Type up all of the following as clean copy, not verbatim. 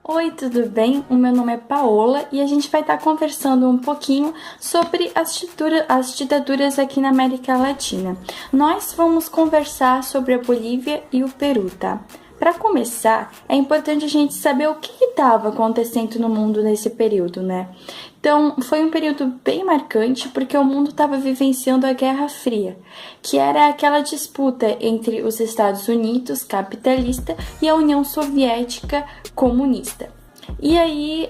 Oi, tudo bem? O meu nome é Paola e a gente vai estar conversando um pouquinho sobre as ditaduras aqui na América Latina. Nós vamos conversar sobre a Bolívia e o Peru, tá? Para começar, é importante a gente saber o que estava acontecendo no mundo nesse período, né? Então, foi um período bem marcante porque o mundo estava vivenciando a Guerra Fria, que era aquela disputa entre os Estados Unidos capitalista e a União Soviética comunista. E aí,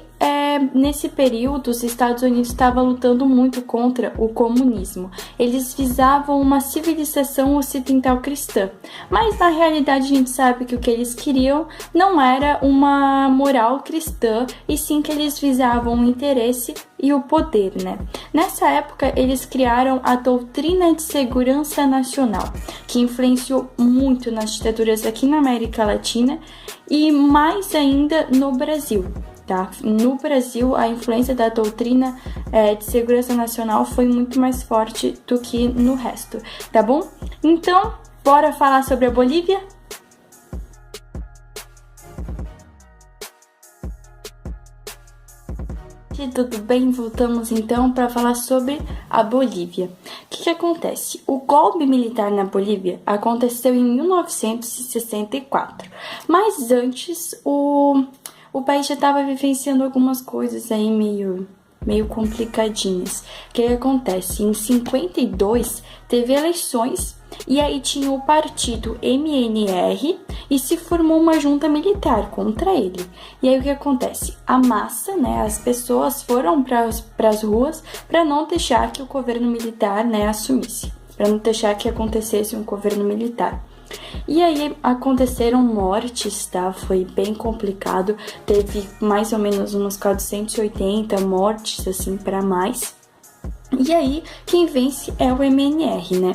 nesse período, os Estados Unidos estavam lutando muito contra o comunismo. Eles visavam uma civilização ocidental cristã. Mas, na realidade, a gente sabe que o que eles queriam não era uma moral cristã, e sim que eles visavam o interesse e o poder, né? Nessa época, eles criaram a Doutrina de Segurança Nacional, que influenciou muito nas ditaduras aqui na América Latina e mais ainda no Brasil. Tá? No Brasil, a influência da doutrina de segurança nacional foi muito mais forte do que no resto, tá bom? Então, bora falar sobre a Bolívia? Tudo bem? Voltamos então para falar sobre a Bolívia. O que acontece? O golpe militar na Bolívia aconteceu em 1964, mas antes o país já estava vivenciando algumas coisas aí meio complicadinhas. O que acontece? Em 52 teve eleições e aí tinha o partido MNR e se formou uma junta militar contra ele. E aí o que acontece? A massa, né, as pessoas foram para as ruas para não deixar que o governo militar, né, assumisse, para não deixar que acontecesse um governo militar. E aí aconteceram mortes, tá? Foi bem complicado, teve mais ou menos umas 480 mortes, assim, para mais. E aí, quem vence é o MNR, né?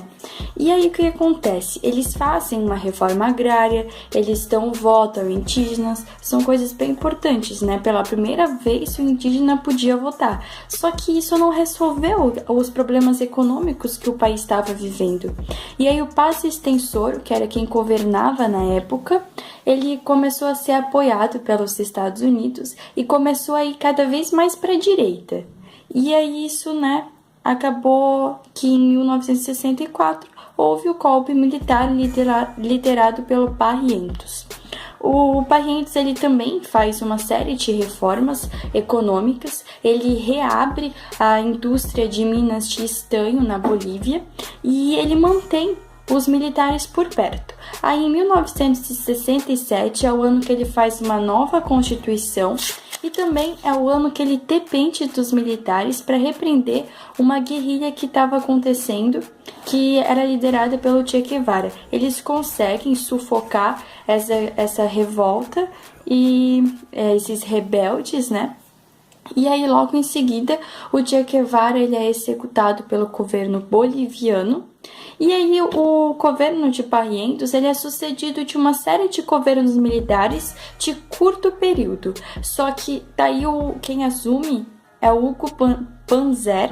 E aí, o que acontece? Eles fazem uma reforma agrária, eles dão voto aos indígenas, são coisas bem importantes, né? Pela primeira vez, o indígena podia votar. Só que isso não resolveu os problemas econômicos que o país estava vivendo. E aí, o Paz Extensor, que era quem governava na época, ele começou a ser apoiado pelos Estados Unidos e começou a ir cada vez mais para a direita. E aí, isso, né? Acabou que em 1964 houve o golpe militar liderado pelo Barrientos. O Barrientos ele também faz uma série de reformas econômicas, ele reabre a indústria de minas de estanho na Bolívia e ele mantém os militares por perto. Aí em 1967 é o ano que ele faz uma nova constituição e também é o ano que ele depende dos militares para repreender uma guerrilha que estava acontecendo, que era liderada pelo Che Guevara. Eles conseguem sufocar essa revolta e esses rebeldes, né? E aí, logo em seguida, o Che Guevara ele é executado pelo governo boliviano. E aí, o governo de Barrientos ele é sucedido de uma série de governos militares de curto período. Só que daí quem assume é o Hugo Banzer,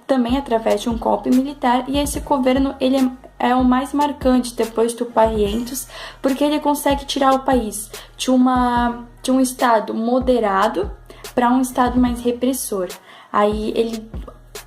também através de um golpe militar. E esse governo ele é o mais marcante depois do Barrientos, porque ele consegue tirar o país de um estado moderado para um estado mais repressor. Aí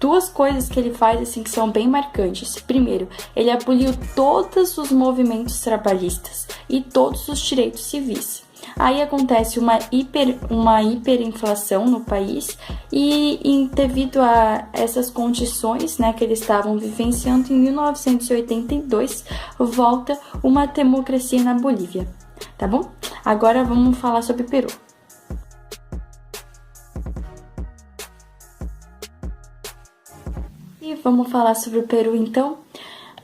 duas coisas que ele faz assim que são bem marcantes. Primeiro, ele aboliu todos os movimentos trabalhistas e todos os direitos civis. Aí acontece uma hiperinflação no país e devido a essas condições, né, que eles estavam vivenciando, em 1982 volta uma democracia na Bolívia, tá bom? Agora vamos falar sobre o Peru. E vamos falar sobre o Peru então.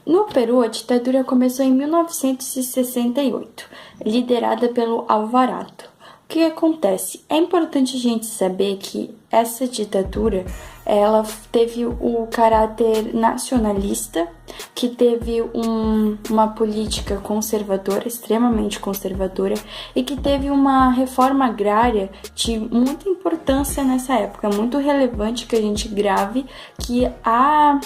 No Peru, a ditadura começou em 1968, liderada pelo Alvarado. O que acontece? É importante a gente saber que essa ditadura ela teve o caráter nacionalista, que teve uma política conservadora, extremamente conservadora, e que teve uma reforma agrária de muita importância nessa época. É muito relevante que a gente grave que a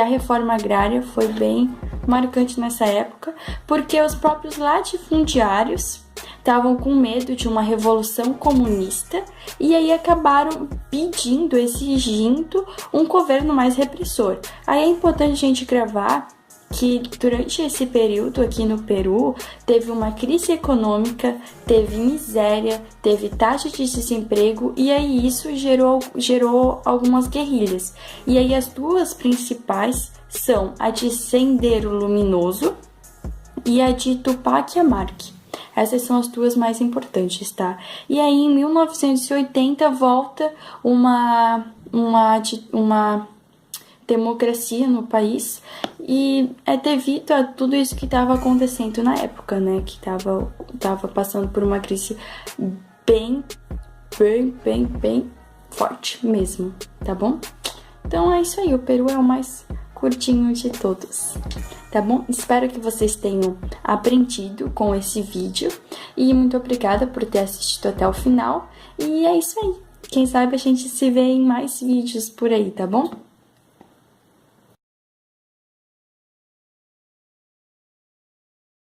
reforma agrária foi bem marcante nessa época, porque os próprios latifundiários estavam com medo de uma revolução comunista e aí acabaram pedindo, exigindo um governo mais repressor. Aí é importante a gente gravar que durante esse período aqui no Peru teve uma crise econômica, teve miséria, teve taxa de desemprego e aí isso gerou algumas guerrilhas. E aí as duas principais são a de Sendero Luminoso e a de Tupac Amaru. Essas são as duas mais importantes, tá? E aí em 1980 volta uma democracia no país e é devido a tudo isso que estava acontecendo na época, né? Que tava passando por uma crise bem forte mesmo, tá bom? Então é isso aí, o Peru é o mais curtinho de todos, tá bom? Espero que vocês tenham aprendido com esse vídeo e muito obrigada por ter assistido até o final e é isso aí. Quem sabe a gente se vê em mais vídeos por aí, tá bom?